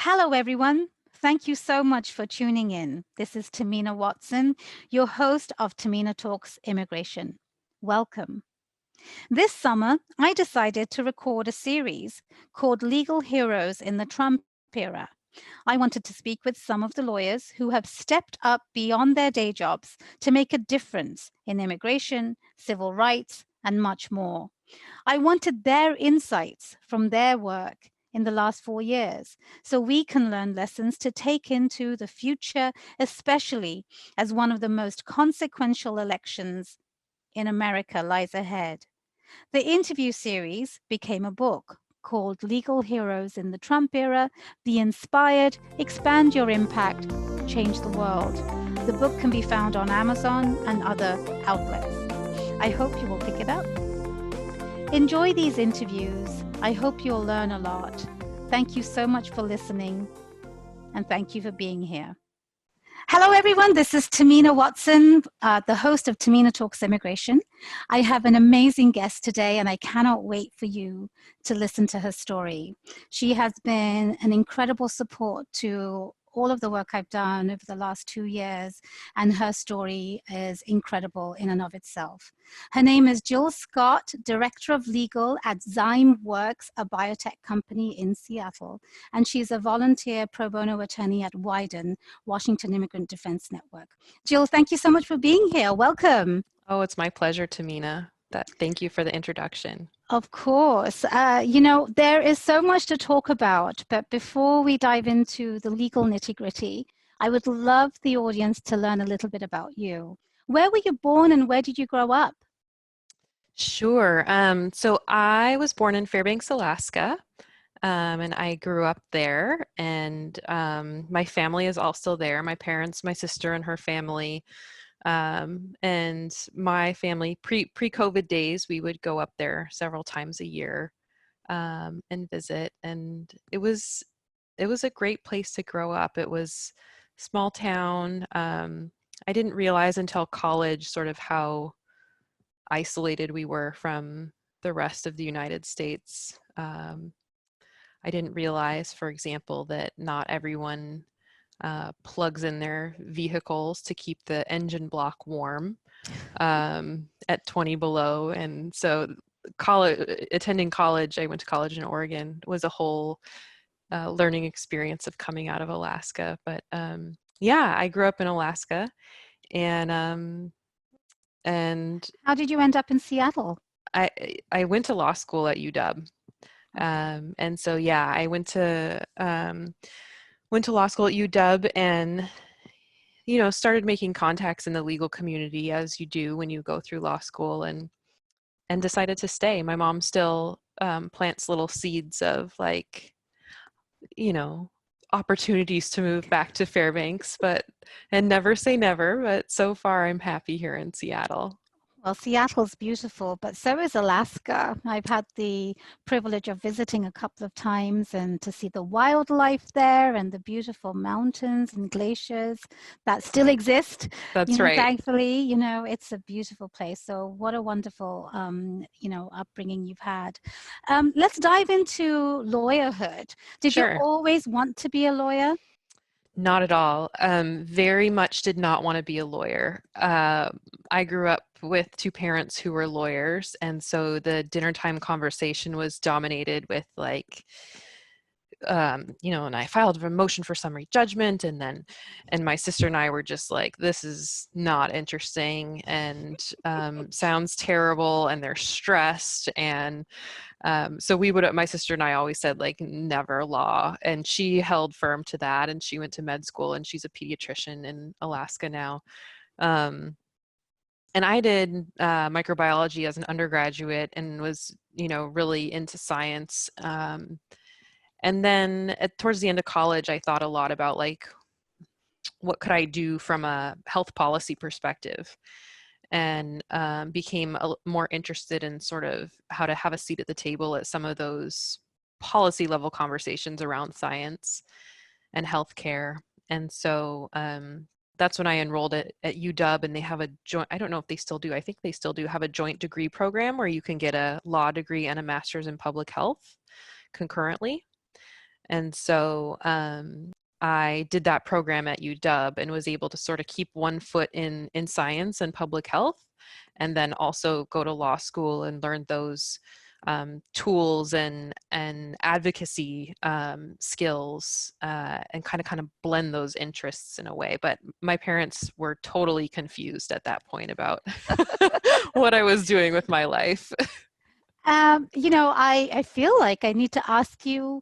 Hello, everyone. Thank you so much for tuning in. This is Tahmina Watson, your host of Tahmina Talks Immigration. Welcome. This summer, I decided to record a series called Legal Heroes in the Trump Era. I wanted to speak with some of the lawyers who have stepped up beyond their day jobs to make a difference in immigration, civil rights, and much more. I wanted their insights from their work in the last 4 years so we can learn lessons to take into the future, especially as one of the most consequential elections in America lies ahead. The interview series became a book called Legal Heroes in the Trump Era. Be inspired, expand your impact, change the world. The book can be found on Amazon and other outlets. I hope you will pick it up. Enjoy these interviews. I hope you'll learn a lot. Thank you so much for listening, and thank you for being here. Hello, everyone. This is Tahmina Watson, the host of Tahmina Talks Immigration. I have an amazing guest today, and I cannot wait for you to listen to her story. She has been an incredible support to all of the work I've done over the last 2 years, and her story is incredible in and of itself. Her name is Jill Scott, Director of Legal at Zymeworks, a biotech company in Seattle, and she's a volunteer pro bono attorney at WIDEN, Washington Immigrant Defense Network. Jill, thank you so much for being here. Welcome. Oh, it's my pleasure, Tahmina. Thank you for the introduction. Of course. There is so much to talk about, but before we dive into the legal nitty-gritty, I would love the audience to learn a little bit about you. Where were you born and where did you grow up? Sure. So I was born in Fairbanks, Alaska, and I grew up there. And my family is also there. My parents, my sister, and her family. And my family, pre-COVID days, we would go up there several times a year and visit. And it was a great place to grow up. It was small town. I didn't realize until college sort of how isolated we were from the rest of the United States. I didn't realize, for example, that not everyone plugs in their vehicles to keep the engine block warm at 20 below. And so attending college, I went to college in Oregon, was a whole learning experience of coming out of Alaska. But yeah, I grew up in Alaska, and How did you end up in Seattle? I went to law school at UW. And so yeah, I went to law school at UW, and started making contacts in the legal community, as you do when you go through law school, and decided to stay. My mom still plants little seeds of opportunities to move back to Fairbanks, and never say never, but so far I'm happy here in Seattle. Well, Seattle's beautiful, but so is Alaska. I've had the privilege of visiting a couple of times and to see the wildlife there and the beautiful mountains and glaciers that still exist. That's right. Thankfully, it's a beautiful place. So what a wonderful, upbringing you've had. Let's dive into lawyerhood. Did you Sure. always want to be a lawyer? Not at all. Very much did not want to be a lawyer. I grew up with two parents who were lawyers, and so the dinner time conversation was dominated with and I filed a motion for summary judgment, and my sister and I were just like, this is not interesting, and sounds terrible, and they're stressed, and so my sister and I always said never law, and she held firm to that, and she went to med school, and she's a pediatrician in Alaska now. And I did microbiology as an undergraduate and was, really into science. And then towards the end of college, I thought a lot about what could I do from a health policy perspective, and became more interested in sort of how to have a seat at the table at some of those policy level conversations around science and healthcare. And so that's when I enrolled at UW, and they have a joint, I don't know if they still do, I think they still do have a joint degree program where you can get a law degree and a master's in public health concurrently. And so I did that program at UW and was able to sort of keep one foot in science and public health, and then also go to law school and learn those tools and advocacy skills, and kind of blend those interests in a way. But my parents were totally confused at that point about what I was doing with my life. I feel like I need to ask you,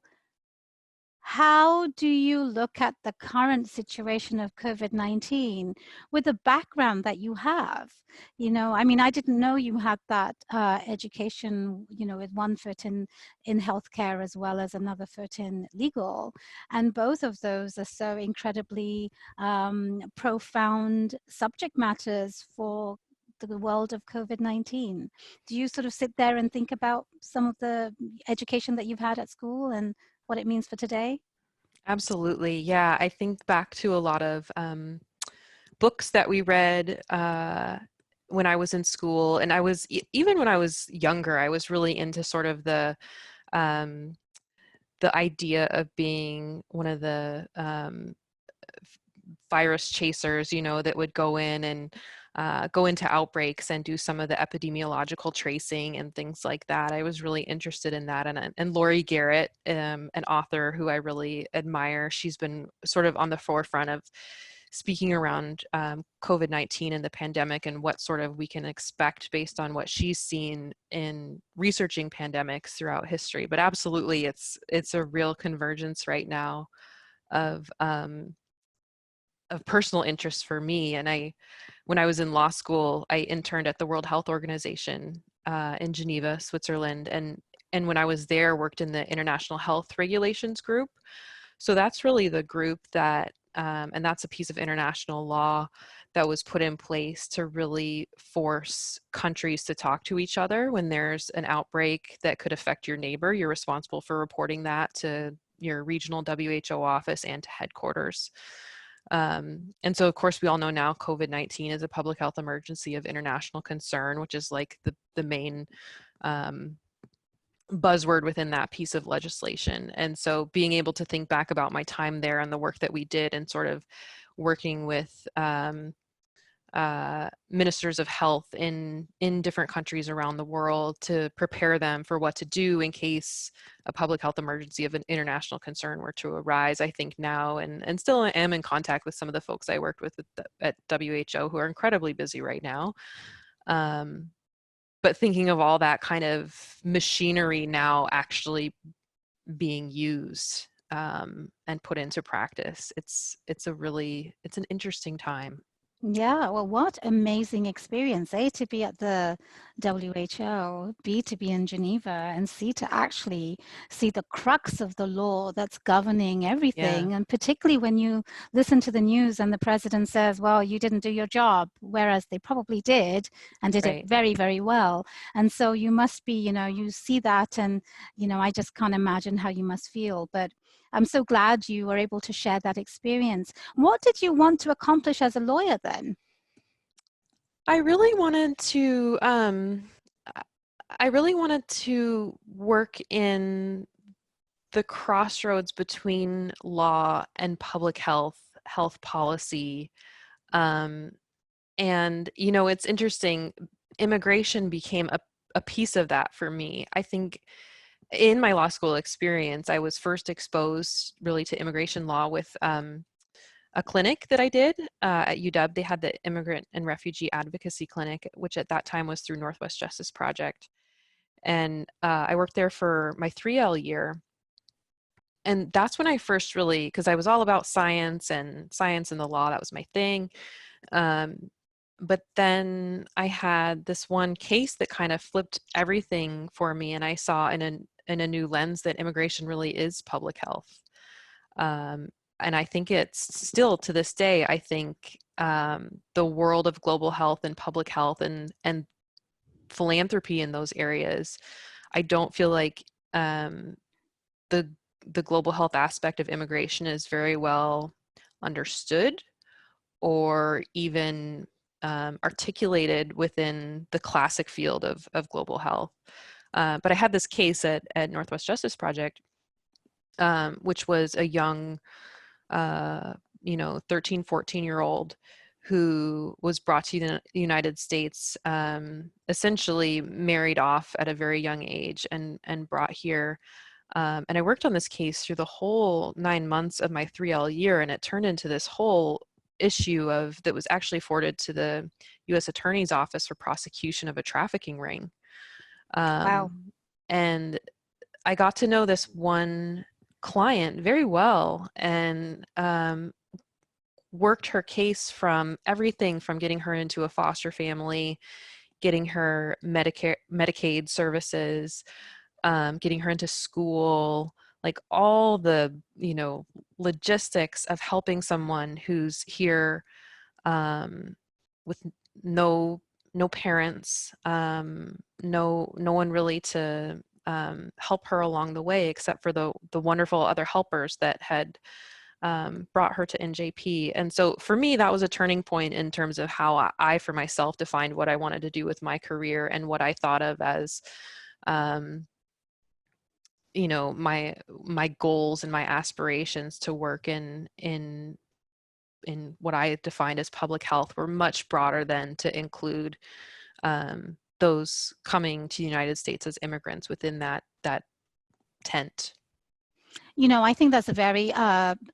how do you look at the current situation of COVID-19 with the background that you have? I mean, I didn't know you had that education, with one foot in healthcare as well as another foot in legal. And both of those are so incredibly profound subject matters for the world of COVID-19. Do you sort of sit there and think about some of the education that you've had at school and what it means for today? Absolutely. Yeah. I think back to a lot of books that we read when I was in school. And even when I was younger, I was really into sort of um, the idea of being one of the virus chasers, that would go in and go into outbreaks and do some of the epidemiological tracing and things like that. I was really interested in that. And Laurie Garrett, an author who I really admire, she's been sort of on the forefront of speaking around COVID-19 and the pandemic and what sort of we can expect based on what she's seen in researching pandemics throughout history. But absolutely, it's a real convergence right now of personal interest for me. And when I was in law school, I interned at the World Health Organization in Geneva, Switzerland, and when I was there, worked in the International Health Regulations Group. So that's really the group that, and that's a piece of international law that was put in place to really force countries to talk to each other when there's an outbreak that could affect your neighbor. You're responsible for reporting that to your regional WHO office and to headquarters. And so, of course, we all know now COVID-19 is a public health emergency of international concern, which is like the main buzzword within that piece of legislation. And so being able to think back about my time there and the work that we did and sort of working with ministers of health in different countries around the world to prepare them for what to do in case a public health emergency of an international concern were to arise. I think now, and still am in contact with some of the folks I worked with at WHO who are incredibly busy right now. But thinking of all that kind of machinery now actually being used and put into practice, it's an interesting time. Yeah, well, what amazing experience, A, to be at the WHO, B, to be in Geneva, and C, to actually see the crux of the law that's governing Yeah, everything. And particularly when you listen to the news and the president says, well, you didn't do your job, whereas they probably did and did it right. very, very well. And so you must be, you see that, and, I just can't imagine how you must feel. But I'm so glad you were able to share that experience. What did you want to accomplish as a lawyer then? I really wanted to I really wanted to work in the crossroads between law and public health, health policy. Um, and, it's interesting, immigration became a piece of that for me. I think in my law school experience, I was first exposed really to immigration law with a clinic that I did at UW. They had the Immigrant and Refugee Advocacy Clinic, which at that time was through Northwest Justice Project. And I worked there for my 3L year. And that's when I first really, because I was all about science and the law, that was my thing. Um, but then I had this one case that kind of flipped everything for me, and I saw in a new lens that immigration really is public health. Um, and I think it's still to this day, I think the world of global health and public health and philanthropy in those areas, I don't feel like the the global health aspect of immigration is very well understood or even articulated within the classic field of global health. But I had this case at Northwest Justice Project which was a young, you know, 13, 14-year-old who was brought to the United States, essentially married off at a very young age and brought here. And I worked on this case through the whole 9 months of my 3L year, and it turned into this whole issue of that was actually forwarded to the U.S. Attorney's Office for prosecution of a trafficking ring. Wow. And I got to know this one client very well, and worked her case from everything from getting her into a foster family, getting her Medicare, Medicaid services, getting her into school, like all the, you know, logistics of helping someone who's here, with no parents, no one really to help her along the way, except for the wonderful other helpers that had brought her to NJP. And so for me, that was a turning point in terms of how I for myself defined what I wanted to do with my career and what I thought of as, you know, my goals and my aspirations to work in what I defined as public health were much broader than to include those coming to the United States as immigrants within that tent. You know, I think that's a very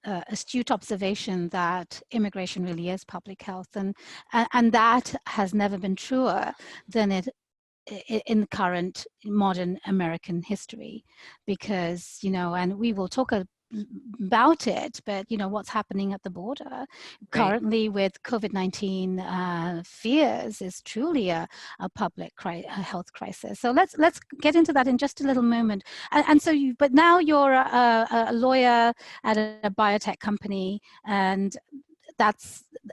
astute observation that immigration really is public health, and that has never been truer than it in current modern American history, because, you know, and we will talk about it, but, you know, what's happening at the border Right. currently with COVID-19 fears is truly a public health crisis. So let's get into that in just a little moment. And so you, but now you're a lawyer at a biotech company, and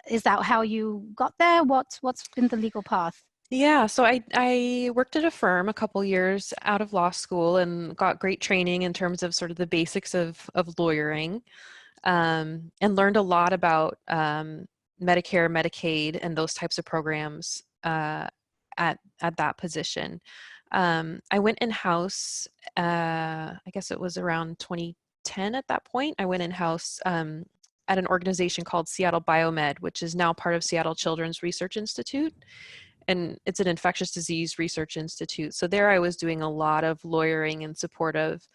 is that how you got there? What's been the legal path? Yeah, so I worked at a firm a couple years out of law school and got great training in terms of sort of the basics of lawyering, and learned a lot about Medicare, Medicaid, and those types of programs at that position. I went in-house, I guess it was around 2010 at that point. I went in-house at an organization called Seattle Biomed, which is now part of Seattle Children's Research Institute, and it's an infectious disease research institute. So there I was doing a lot of lawyering in support of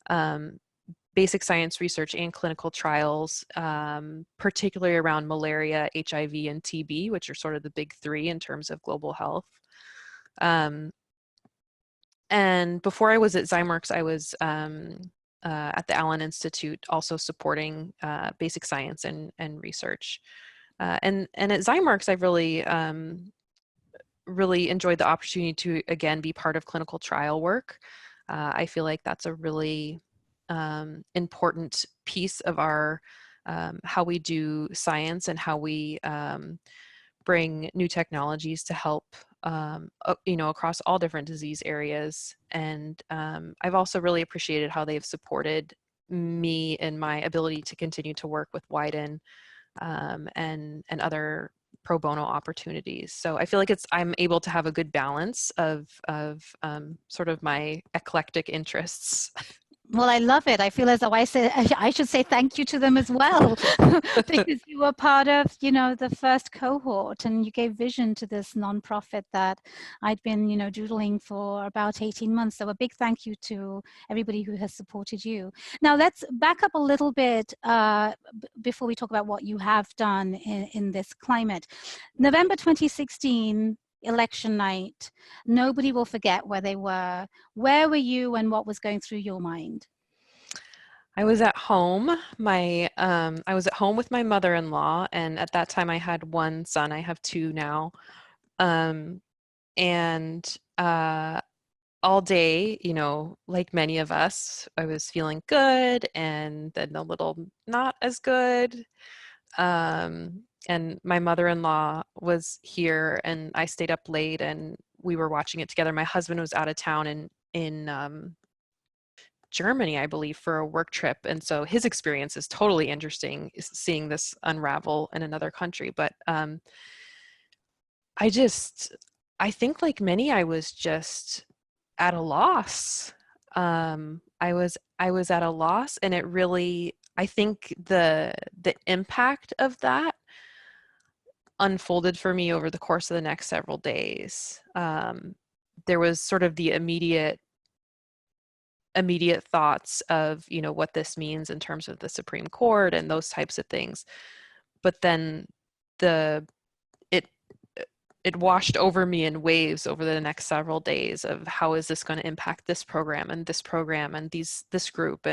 um, basic science research and clinical trials, particularly around malaria, HIV, and TB, which are sort of the big three in terms of global health. Um, and before I was at Zymeworks, I was at the Allen Institute, also supporting basic science and research. And at Zymeworks, I've really enjoyed the opportunity to, again, be part of clinical trial work. I feel like that's a really important piece of our how we do science and how we bring new technologies to help, you know, across all different disease areas. And I've also really appreciated how they've supported me in my ability to continue to work with WIDEN, and other pro bono opportunities. So I feel like I'm able to have a good balance of sort of my eclectic interests. Well, I love it. I feel as though I should say thank you to them as well, because you were part of, you know, the first cohort, and you gave vision to this nonprofit that I'd been, you know, doodling for about 18 months. So a big thank you to everybody who has supported you. Now let's back up a little bit before we talk about what you have done in this climate. November 2016. Election night. Nobody will forget where they were. Where were you and what was going through your mind? I was at home. I was at home with my mother-in-law, and at that time I had one son. I have two now. Um, and all day, you know, like many of us, I was feeling good and then a little not as good. And my mother-in-law was here, and I stayed up late, and we were watching it together. My husband was out of town in Germany, I believe, for a work trip, and so his experience is totally interesting, seeing this unravel in another country. But I just, I think like many, I was just at a loss. I was I was at a loss, and it really, I think the impact of that unfolded for me over the course of the next several days. There was sort of the immediate thoughts of, what this means in terms of the Supreme Court and those types of things. But then the it it washed over me in waves over the next several days of how is this going to impact this program and this program and this group,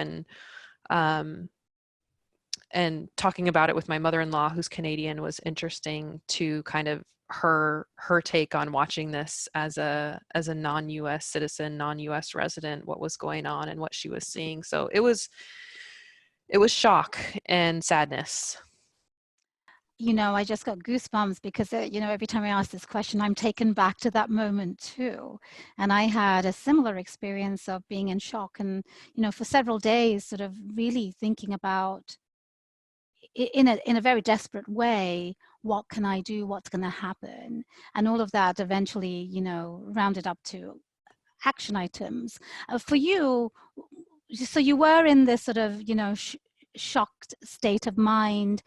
um, and talking about it with my mother-in-law, who's Canadian, was interesting to kind of her take on watching this as a non-US citizen, non-US resident, what was going on and what she was seeing. So it was shock and sadness. I just got goosebumps because, every time I ask this question, I'm taken back to that moment too. And I had a similar experience of being in shock and, for several days, sort of really thinking about, in a very desperate way, what can I do? What's going to happen? And all of that eventually, rounded up to action items. For you, so you were in this sort of, shocked state of mind.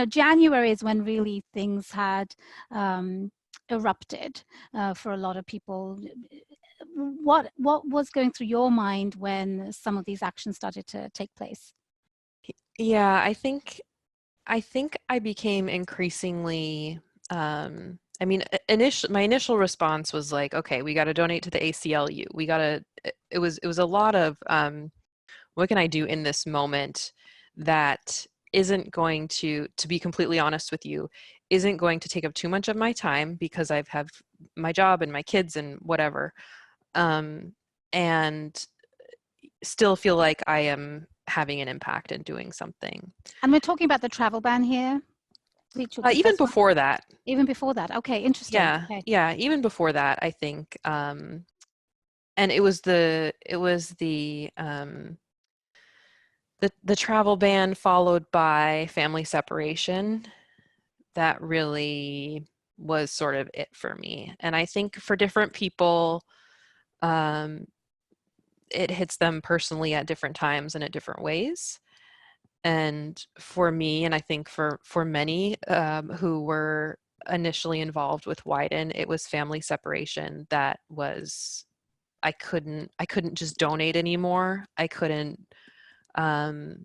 January is when really things had erupted for a lot of people. What was going through your mind when some of these actions started to take place? Yeah, I think I became increasingly, I mean, my initial response was like, okay, we got to donate to the ACLU. We got to, it was a lot of, what can I do in this moment that isn't going to be completely honest with you, isn't going to take up too much of my time because I've have my job and my kids and whatever, and still feel like I am having an impact and doing something. And we're talking about the travel ban here. To Even specify. before that, Even before that. Okay, interesting. yeah, Okay. yeah, even before that, I think, and it was the travel ban followed by family separation that really was sort of it for me. And I think for different people, um, it hits them personally at different times and at different ways. And for me, and I think for many who were initially involved with WIDEN, it was family separation that was, I couldn't just donate anymore. I couldn't um,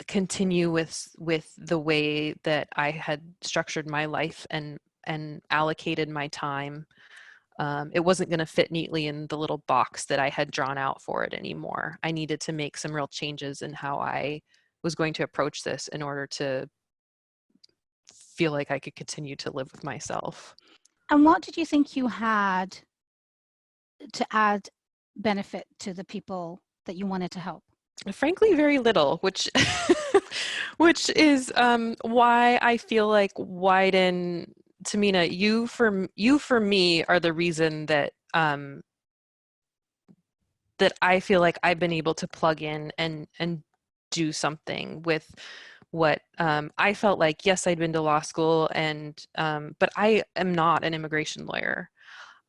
continue with the way that I had structured my life and allocated my time. It wasn't going to fit neatly in the little box that I had drawn out for it anymore. I needed to make some real changes in how I was going to approach this in order to feel like I could continue to live with myself. And what did you think you had to add benefit to the people that you wanted to help? Frankly, very little, which which is why I feel like Widen, Tamina, you for me are the reason that I feel like I've been able to plug in and do something with what I felt like. Yes, I'd been to law school, and but I am not an immigration lawyer.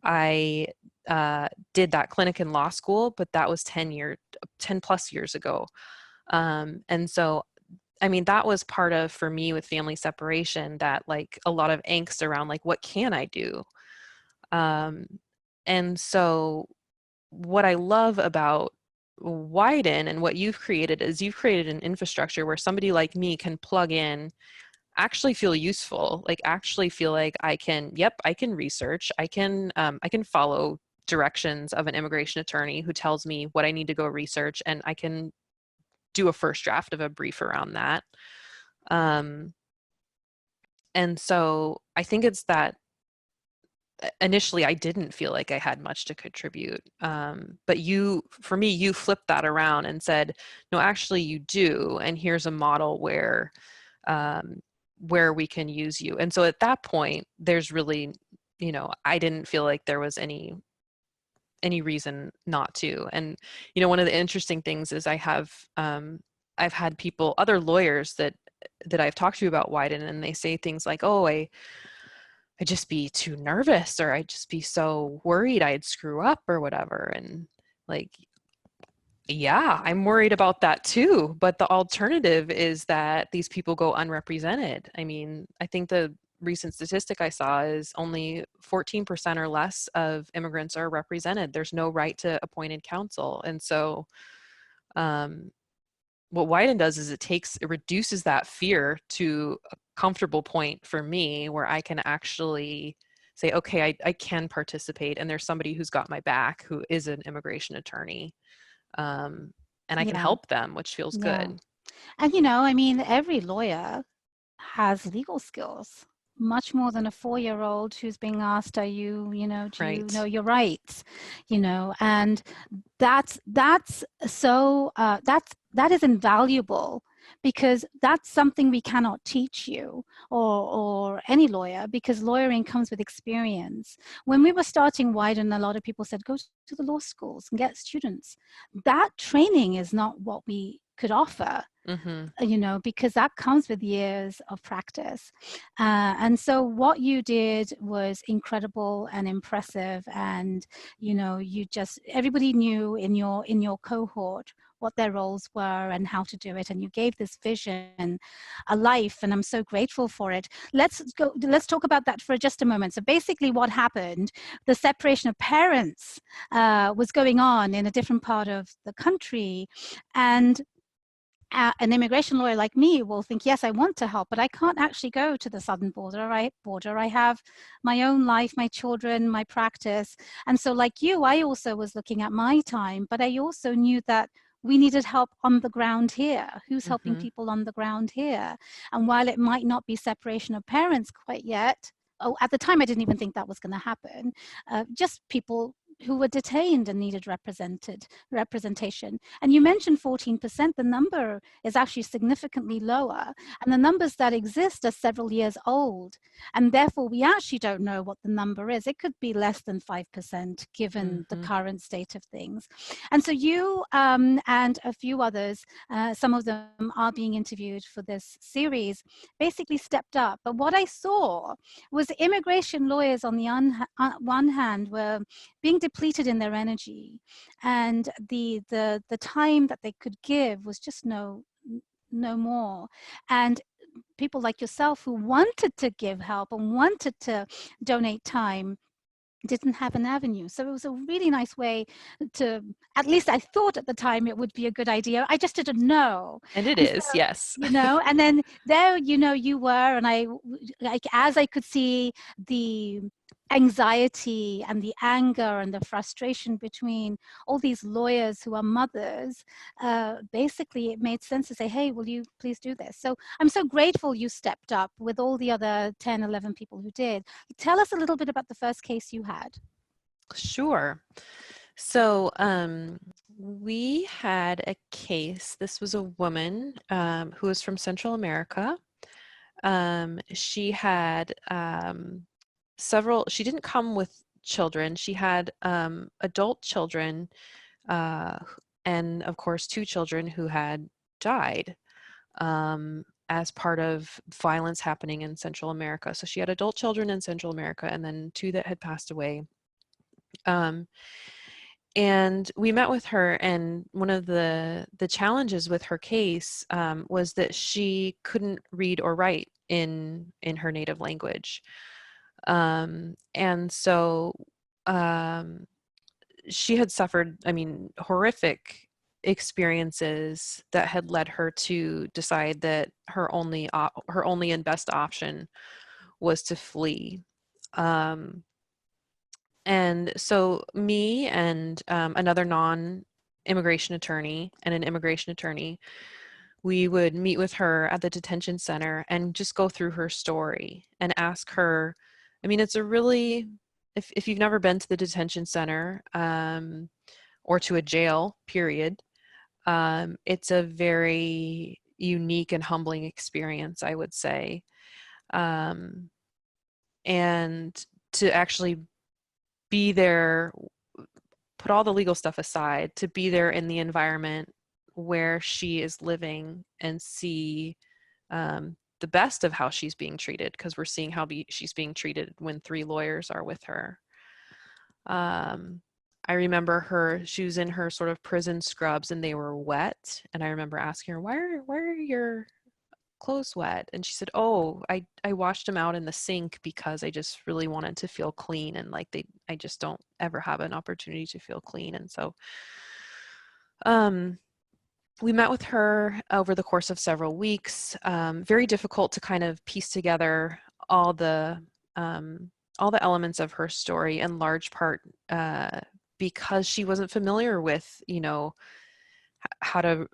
I did that clinic in law school, but that was 10 plus years ago. And so, I mean, that was part of, for me with family separation, that like a lot of angst around like, what can I do? Um, and so what I love about Widen and what you've created is you've created an infrastructure where somebody like me can plug in, actually feel useful, like actually feel like I can research, I can follow directions of an immigration attorney who tells me what I need to go research, and I can do a first draft of a brief around that. Um, and so I think it's that initially I didn't feel like I had much to contribute. But for me, you flipped that around and said, no, actually you do. And here's a model um, where we can use you. And so at that point, there's really, I didn't feel like there was any reason not to. And, one of the interesting things is I've had people, other lawyers that I've talked to about Widen, and they say things like, oh, I'd just be too nervous, or I'd just be so worried I'd screw up or whatever. And like, Yeah, I'm worried about that too. But the alternative is that these people go unrepresented. I mean, I think the recent statistic I saw is only 14% or less of immigrants are represented. There's no right to appointed counsel. And so, um, what WIDEN does is it reduces that fear to a comfortable point for me where I can actually say, okay, I can participate, and there's somebody who's got my back who is an immigration attorney, um, and I can Yeah, help them, which feels yeah. good. And I mean, every lawyer has legal skills, much more than a 4-year-old who's being asked, do you know Right. your rights? And that's so that is invaluable, because that's something we cannot teach you, or any lawyer, because lawyering comes with experience. When we were starting Widen, a lot of people said, go to the law schools and get students. That training is not what we could offer, Mm-hmm. because that comes with years of practice. And so what you did was incredible and impressive. And, everybody knew in your cohort what their roles were and how to do it. And you gave this vision a life, and I'm so grateful for it. Let's talk about that for just a moment. So basically what happened, the separation of parents was going on in a different part of the country. And an immigration lawyer like me will think, yes, I want to help, but I can't actually go to the southern border. I have my own life, my children, my practice. And so like you, I also was looking at my time, but I also knew that we needed help on the ground here. Who's helping Mm-hmm. people on the ground here? And while it might not be separation of parents quite yet, at the time I didn't even think that was going to happen. Just people who were detained and needed representation. And you mentioned 14%. The number is actually significantly lower. And the numbers that exist are several years old. And therefore, we actually don't know what the number is. It could be less than 5%, given the Mm-hmm. current state of things. And so you and a few others, some of them are being interviewed for this series, basically stepped up. But what I saw was immigration lawyers on the one hand were being depleted in their energy, and the time that they could give was just no more. And people like yourself who wanted to give help and wanted to donate time didn't have an avenue. So it was a really nice way to, at least I thought at the time it would be a good idea. I just didn't know. And it And so, is, yes. and then there, you were, and like, as I could see the anxiety and the anger and the frustration between all these lawyers who are mothers, basically it made sense to say, hey, will you please do this? So I'm so grateful you stepped up with all the other 10, 11 people who did. Tell us a little bit about the first case you had. Sure. So, we had a case. This was a woman who was from Central America. She had she didn't come with children. She had adult children, uh, and of course, two children who had died as part of violence happening in Central America. So she had adult children in Central America, and then two that had passed away. Um, and we met with her, and one of the challenges with her case was that she couldn't read or write in her native language. And so um, she had suffered, I mean, horrific experiences that had led her to decide that her only and best option was to flee. Um, and so me and another non-immigration attorney and an immigration attorney, we would meet with her at the detention center and just go through her story and ask her. I mean, it's a really, if you've never been to the detention center or to a jail, period, it's a very unique and humbling experience, I would say. Um, and to actually be there, put all the legal stuff aside, to be there in the environment where she is living and see the best of how she's being treated, because we're seeing how she's being treated when three lawyers are with her. Um, I remember she was in her sort of prison scrubs and they were wet. And I remember asking her, why are your clothes wet? And she said, oh, I washed them out in the sink because I just really wanted to feel clean. And like I just don't ever have an opportunity to feel clean. And so, um, we met with her over the course of several weeks. Very difficult to kind of piece together all the um, all the elements of her story, in large part because she wasn't familiar with, how to.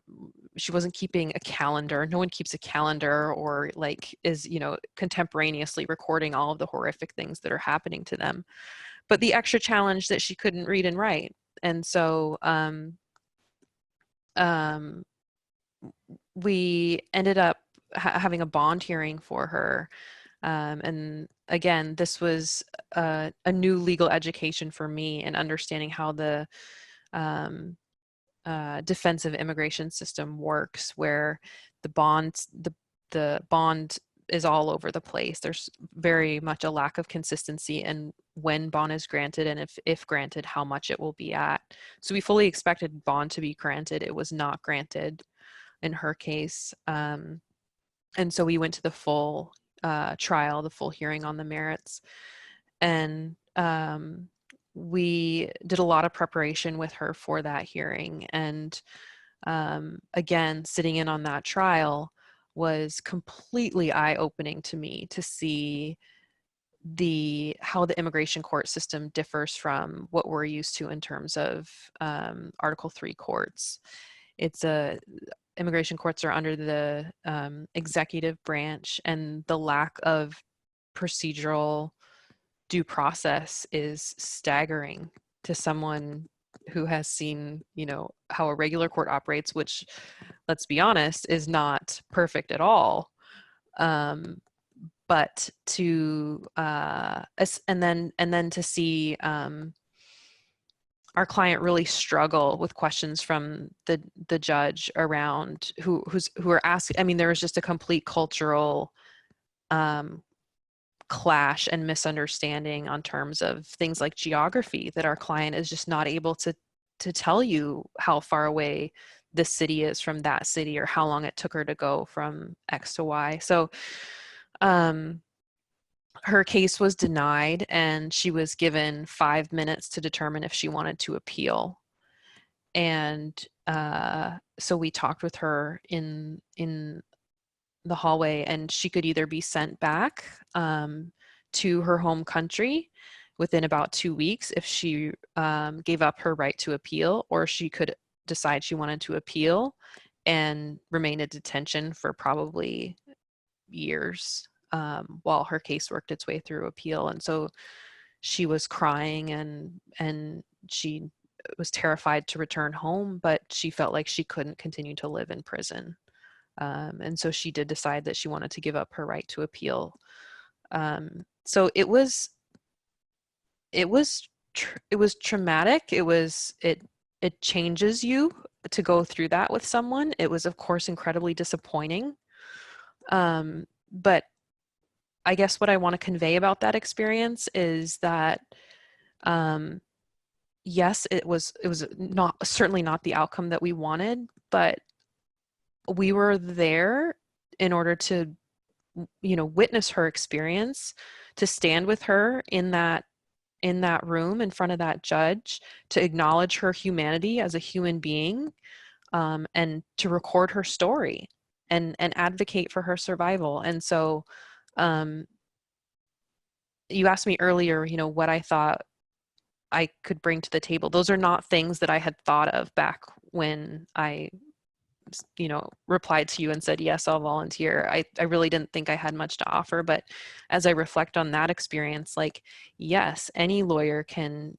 She wasn't keeping a calendar. No one keeps a calendar, or like is contemporaneously recording all of the horrific things that are happening to them. But the extra challenge that she couldn't read and write, and so. Um, we ended up having a bond hearing for her. And again, this was a new legal education for me, and understanding how the um, defensive immigration system works, where the bond is all over the place. There's very much a lack of consistency in when bond is granted, and if granted, how much it will be at. So we fully expected bond to be granted. It was not granted in her case. And so we went to the full trial, the full hearing on the merits. And we did a lot of preparation with her for that hearing. And again, sitting in on that trial was completely eye-opening to me, to see how the immigration court system differs from what we're used to in terms of Article 3 courts. Immigration courts are under the executive branch, and the lack of procedural due process is staggering to someone who has seen, how a regular court operates, which, let's be honest, is not perfect at all. But and then to see our client really struggle with questions from the judge around who are asking. I mean, there was just a complete cultural clash and misunderstanding on terms of things like geography, that our client is just not able to tell you how far away this city is from that city, or how long it took her to go from X to Y. So her case was denied, and she was given 5 minutes to determine if she wanted to appeal. And so we talked with her in the hallway, and she could either be sent back to her home country within about 2 weeks if she gave up her right to appeal, or she could decide she wanted to appeal and remain in detention for probably years while her case worked its way through appeal. And so she was crying, and she was terrified to return home, but she felt like she couldn't continue to live in prison. And so she did decide that she wanted to give up her right to appeal. So it was traumatic. It changes you to go through that with someone. It was, of course, incredibly disappointing. But I guess what I want to convey about that experience is that yes, it was not, certainly not the outcome that we wanted, but we were there in order to, witness her experience, to stand with her in that room in front of that judge, to acknowledge her humanity as a human being, and to record her story and advocate for her survival. And so you asked me earlier, what I thought I could bring to the table. Those are not things that I had thought of back when I replied to you and said, yes, I'll volunteer. I really didn't think I had much to offer. But as I reflect on that experience, like, yes, any lawyer can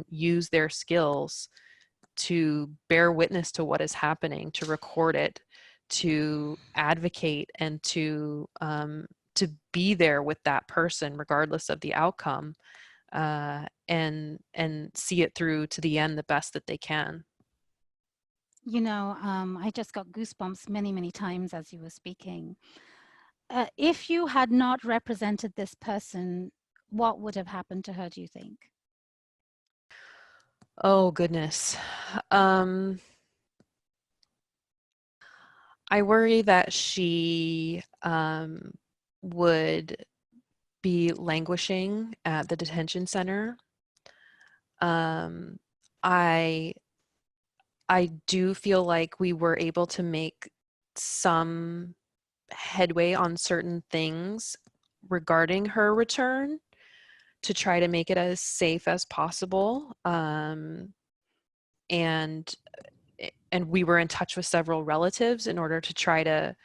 use their skills to bear witness to what is happening, to record it, to advocate, and to be there with that person regardless of the outcome, and see it through to the end the best that they can. I just got goosebumps many, many times as you were speaking. If you had not represented this person, what would have happened to her, do you think? Oh, goodness. Um, I worry that she would be languishing at the detention center. Um, I I do feel like we were able to make some headway on certain things regarding her return to try to make it as safe as possible. And and we were in touch with several relatives in order to try to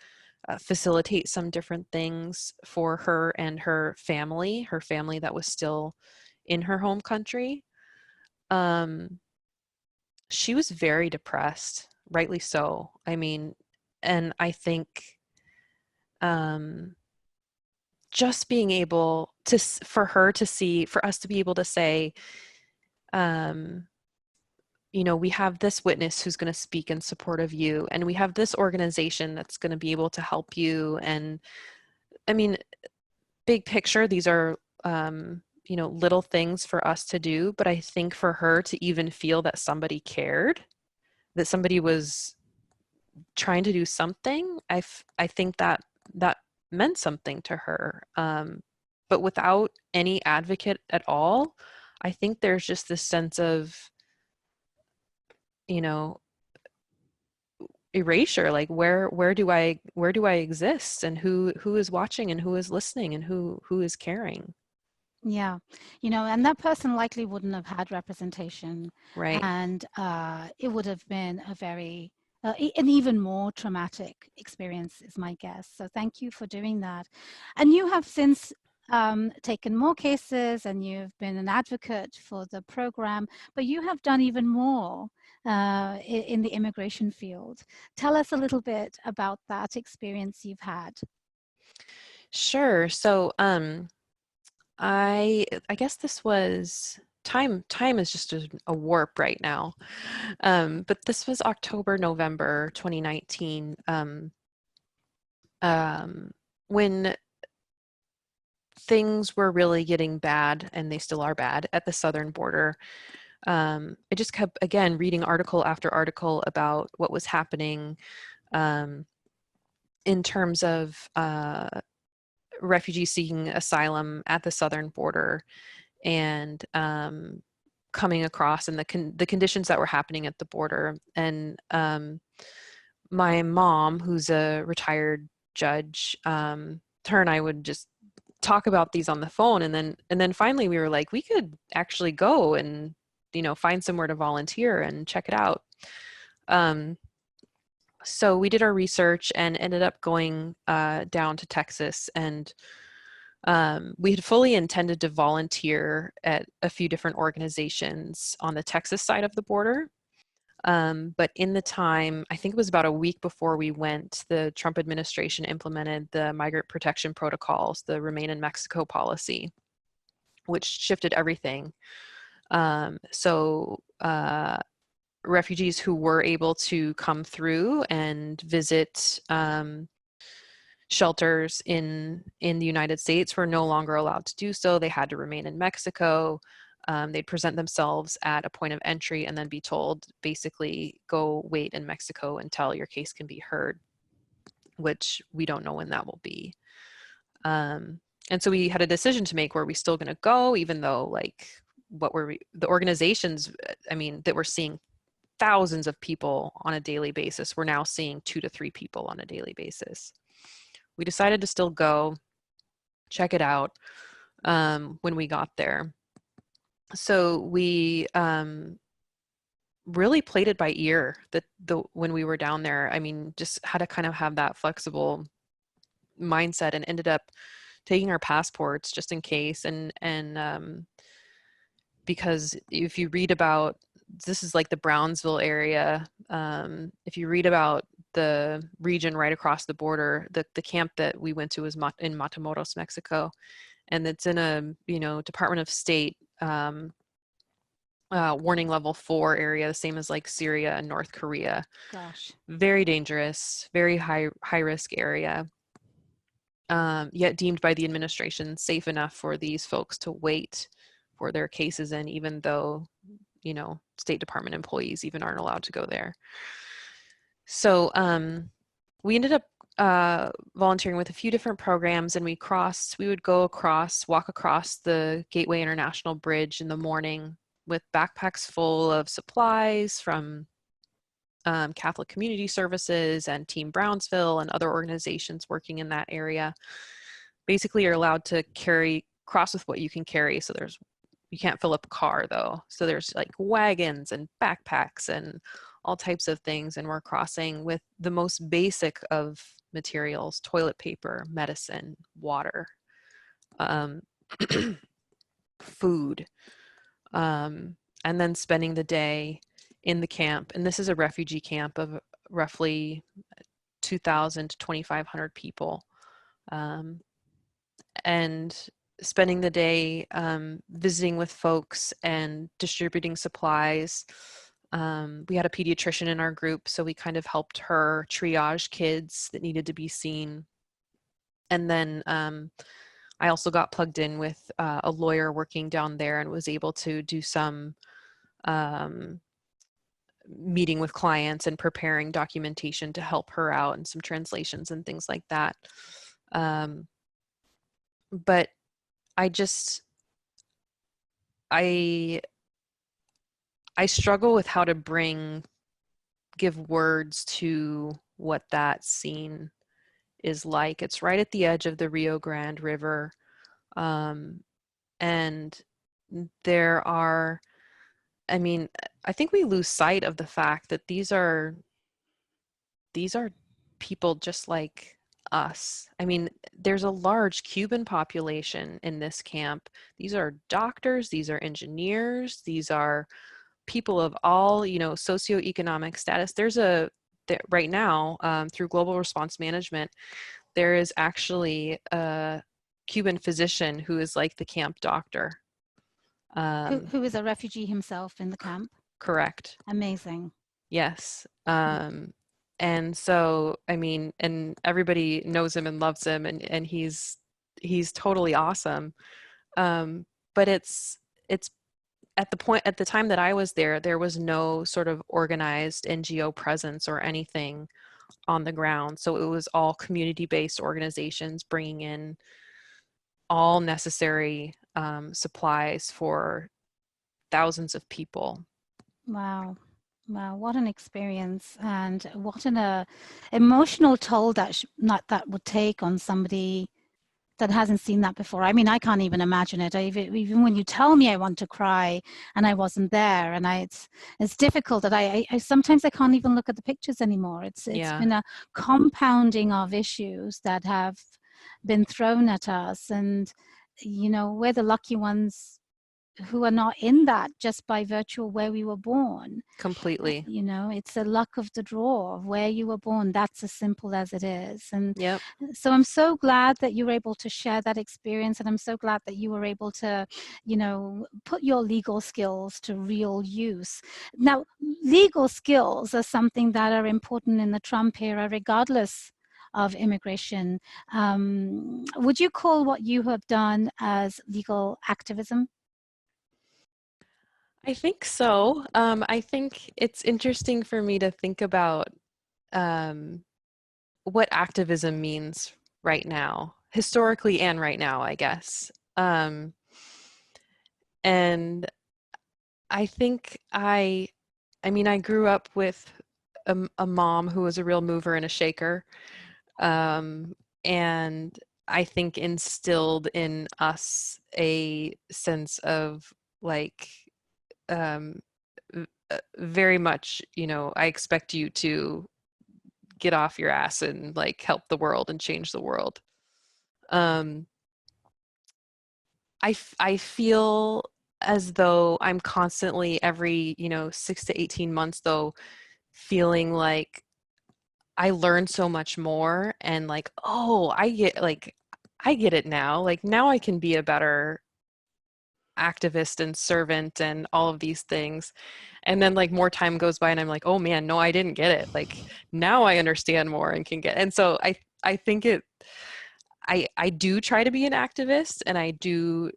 facilitate some different things for her and her family that was still in her home country. Um, she was very depressed, rightly so. I mean, and I think um, just being able to, for her to see, for us to be able to say, um, we have this witness who's going to speak in support of you, and we have this organization that's going to be able to help you. And I mean, big picture, these are, little things for us to do, but I think for her to even feel that somebody cared, that somebody was trying to do something, I think that meant something to her. But without any advocate at all, I think there's just this sense of, you know, erasure. Like where do I exist, and who is watching, and who is listening, and who is caring? Yeah, and that person likely wouldn't have had representation, Right. and it would have been a very, an even more traumatic experience, is my guess. So thank you for doing that. And you have since taken more cases, and you've been an advocate for the program, but you have done even more in the immigration field. Tell us a little bit about that experience you've had. Sure. So, I guess this was time is just a warp right now. But this was October, November 2019, um, when things were really getting bad, and they still are bad at the southern border. I just kept, again, reading article after article about what was happening, um, in terms of refugees seeking asylum at the southern border, and coming across, and the conditions that were happening at the border. And my mom, who's a retired judge, her and I would just talk about these on the phone, and then finally we were like, we could actually go and find somewhere to volunteer and check it out. Um, so we did our research and ended up going down to Texas, and we had fully intended to volunteer at a few different organizations on the Texas side of the border. But in the time, I think it was about a week before we went, the Trump administration implemented the migrant protection protocols, the Remain in Mexico policy, which shifted everything. So refugees who were able to come through and visit shelters in the United States were no longer allowed to do so. They had to remain in Mexico. They'd present themselves at a point of entry and then be told, basically, go wait in Mexico until your case can be heard, which we don't know when that will be. And so we had a decision to make. Were we still going to go, even though, like, the organizations, I mean, that were seeing thousands of people on a daily basis, we're now seeing 2 to 3 people on a daily basis. We decided to still go check it out when we got there. So we really played it by ear, that when we were down there. I mean, just had to kind of have that flexible mindset, and ended up taking our passports just in case. And because if you read about, this is like the Brownsville area, if you read about the region right across the border, the camp that we went to was in Matamoros, Mexico, and it's in a Department of State warning level 4 area, the same as like Syria and North Korea. Gosh. Very dangerous, very high risk area, yet deemed by the administration safe enough for these folks to wait for their cases in, even though State Department employees even aren't allowed to go there. So we ended up volunteering with a few different programs, and we would walk across the Gateway International Bridge in the morning with backpacks full of supplies from Catholic Community Services and Team Brownsville and other organizations working in that area. Basically, you're allowed to cross with what you can carry. So you can't fill up a car though. So there's like wagons and backpacks and all types of things. And we're crossing with the most basic of materials: toilet paper, medicine, water, food, and then spending the day in the camp. And this is a refugee camp of roughly 2,000 to 2,500 people. And spending the day visiting with folks and distributing supplies. We had a pediatrician in our group, so we kind of helped her triage kids that needed to be seen. And then I also got plugged in with a lawyer working down there and was able to do some meeting with clients and preparing documentation to help her out, and some translations and things like that. But I struggle with how to give words to what that scene is like. It's right at the edge of the Rio Grande River. And there are, I think we lose sight of the fact that these are people just like us. There's a large Cuban population in this camp. These are doctors, these are engineers, these are people of all, socioeconomic status. Right now, through Global Response Management, there is actually a Cuban physician who is like the camp doctor. Who is a refugee himself in the camp? Correct. Amazing. Yes. And so, and everybody knows him and loves him, and he's totally awesome. But it's at the time that I was there was no sort of organized NGO presence or anything on the ground. So it was all community-based organizations bringing in all necessary supplies for thousands of people. Wow. Wow, what an experience, and what an emotional toll that would take on somebody that hasn't seen that before. I can't even imagine it. Even when you tell me, I want to cry, and I wasn't there, and it's difficult that I sometimes I can't even look at the pictures anymore. It's been a compounding of issues that have been thrown at us, and we're the lucky ones who are not in that just by virtue of where we were born. Completely. It's a luck of the draw of where you were born. That's as simple as it is. And yep. So I'm so glad that you were able to share that experience, and I'm so glad that you were able to, put your legal skills to real use. Now, legal skills are something that are important in the Trump era, regardless of immigration. Would you call what you have done as legal activism? I think so. I think it's interesting for me to think about what activism means right now, historically and right now, I guess. And I think I grew up with a mom who was a real mover and a shaker. And I think instilled in us a sense of very much, I expect you to get off your ass and help the world and change the world. I feel as though I'm constantly every 6 to 18 months though feeling like I learn so much more, and I get it now. Now I can be a better activist and servant and all of these things. And then more time goes by and I'm like, oh man, no, I didn't get it. Now I understand more and can get. And so I think I do try to be an activist, and I do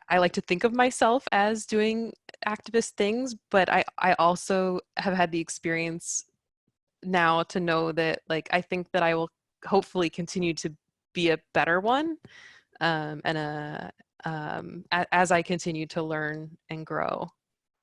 I like to think of myself as doing activist things, but I also have had the experience now to know that, like, I think that I will hopefully continue to be a better one, and as I continue to learn and grow.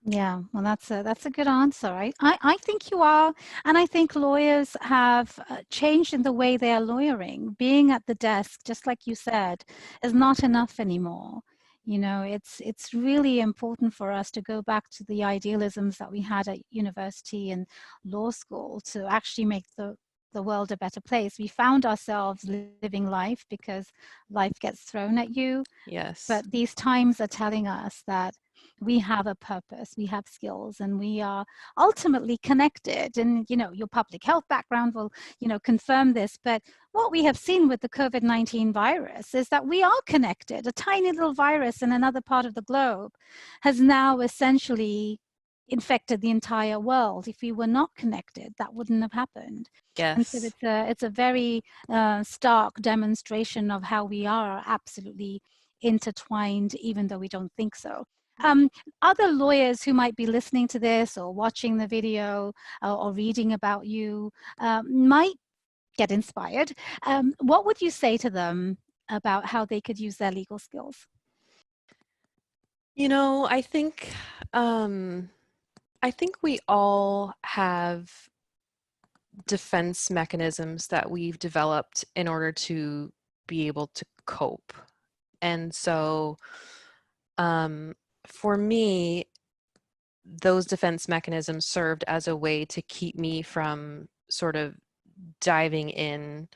Yeah, well, that's a good answer. I think you are, and I think lawyers have changed in the way they are lawyering. Being at the desk, just like you said, is not enough anymore. You know, it's really important for us to go back to the idealisms that we had at university and law school to actually make the world a better place. We found ourselves living life because life gets thrown at you, Yes. but these times are telling us that we have a purpose, we have skills, and we are ultimately connected. And, you know, your public health background will, you know, confirm this. But what we have seen with the COVID-19 virus is that we are connected. A tiny little virus in another part of the globe has now essentially infected the entire world. If we were not connected, that wouldn't have happened. And so Yes. it's a very stark demonstration of how we are absolutely intertwined, even though we don't think so. Um, Other lawyers who might be listening to this or watching the video or reading about you might get inspired. What would you say to them about how they could use their legal skills? You know, um, I think we all have defense mechanisms that we've developed in order to be able to cope. And so, um, for me, those defense mechanisms served as a way to keep me from sort of diving in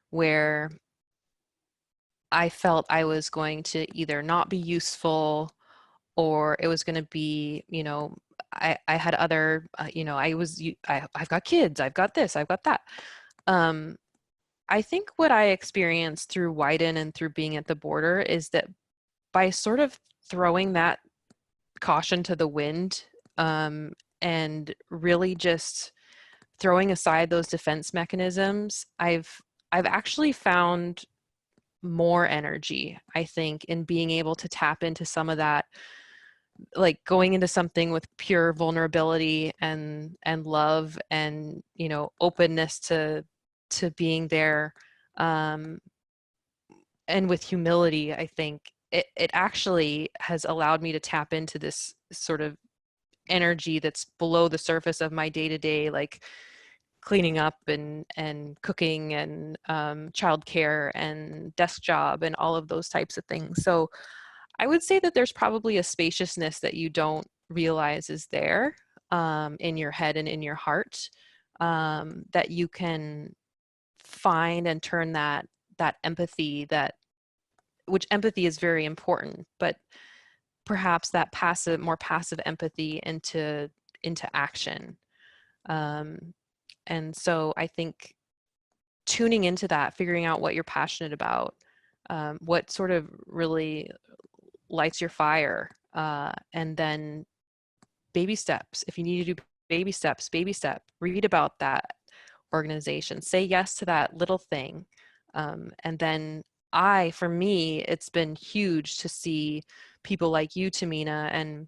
where I felt I was going to either not be useful, or it was going to be, you know, I had other, you know, I've got kids, I've got this, I've got that. Um, I think what I experienced through WIDEN and through being at the border is that by sort of throwing that caution to the wind, and really just throwing aside those defense mechanisms, I've actually found more energy, I think, in being able to tap into some of that, like going into something with pure vulnerability and love and, you know, openness to being there, um, and with humility. I think it actually has allowed me to tap into this sort of energy that's below the surface of my day to day, like cleaning up and cooking and childcare and desk job and all of those types of things. So I would say that there's probably a spaciousness that you don't realize is there, in your head and in your heart, that you can find and turn that empathy, that which empathy is very important, but perhaps that more passive empathy into action. Um, and so I think tuning into that, figuring out what you're passionate about, what sort of really lights your fire, and then baby steps. If you need to do baby steps, baby step, read about that organization, say yes to that little thing. And then for me, it's been huge to see people like you, Tahmina,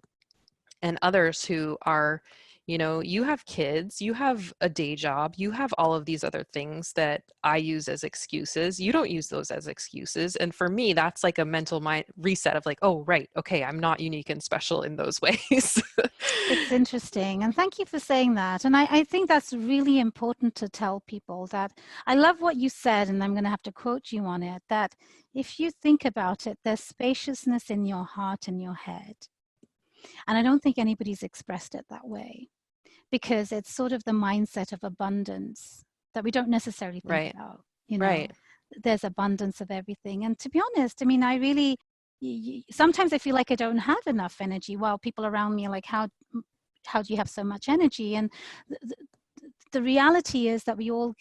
and others who are, you know, you have kids, you have a day job, you have all of these other things that I use as excuses. You don't use those as excuses. And for me, that's like a mental mind reset of like, oh, right, okay, I'm not unique and special in those ways. It's interesting. And thank you for saying that. And I think that's really important to tell people that I love what you said, and I'm going to have to quote you on it, that if you think about it, there's spaciousness in your heart and your head. And I don't think anybody's expressed it that way because it's sort of the mindset of abundance that we don't necessarily think Right, about. You know, right. there's abundance of everything. And to be honest, I mean, I really, sometimes I feel like I don't have enough energy while people around me are like, how do you have so much energy? And the, the reality is that we all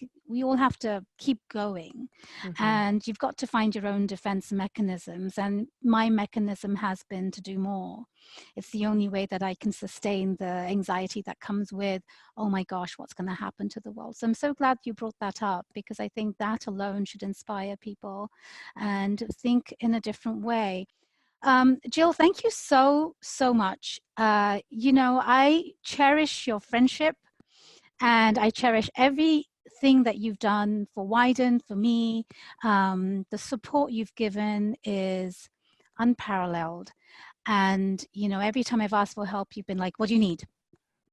have to keep going, Hmm. and you've got to find your own defense mechanisms, and my mechanism has been to do more. It's the only way that I can sustain the anxiety that comes with, oh my gosh, what's going to happen to the world. So I'm so glad you brought that up, because I think that alone should inspire people and think in a different way. Jill, thank you so much. I cherish your friendship, and I cherish everything that you've done for WIDEN, for me. The support you've given is unparalleled. And, every time I've asked for help, you've been like, what do you need?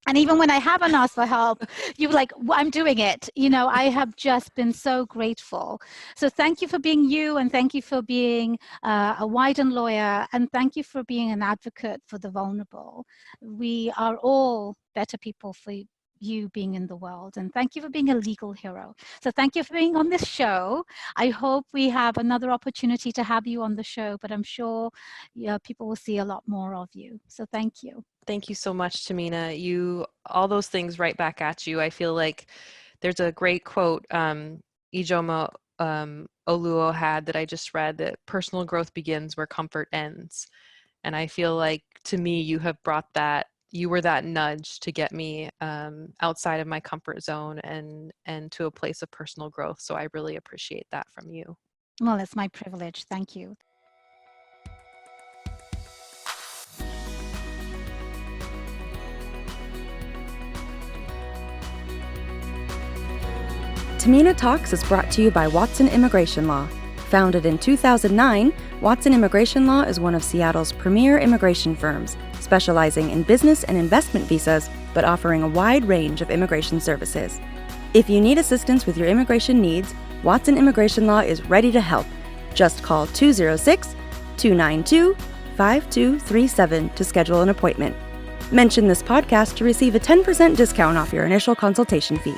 And even when I haven't asked for help, you're like, well, I'm doing it. I have just been so grateful. So thank you for being you, and thank you for being a WIDEN lawyer, and thank you for being an advocate for the vulnerable. We are all better people for you being in the world, and thank you for being a legal hero. So thank you for being on this show. I hope we have another opportunity to have you on the show, but I'm sure people will see a lot more of you. So thank you. Thank you so much, Tahmina. All those things right back at you. I feel like there's a great quote Ijoma Oluo had that I just read, that personal growth begins where comfort ends. And I feel like, to me, you have brought that. You were that nudge to get me outside of my comfort zone and to a place of personal growth. So I really appreciate that from you. Well, it's my privilege. Thank you. Tahmina Talks is brought to you by Watson Immigration Law. Founded in 2009, Watson Immigration Law is one of Seattle's premier immigration firms, specializing in business and investment visas, but offering a wide range of immigration services. If you need assistance with your immigration needs, Watson Immigration Law is ready to help. Just call 206-292-5237 to schedule an appointment. Mention this podcast to receive a 10% discount off your initial consultation fee.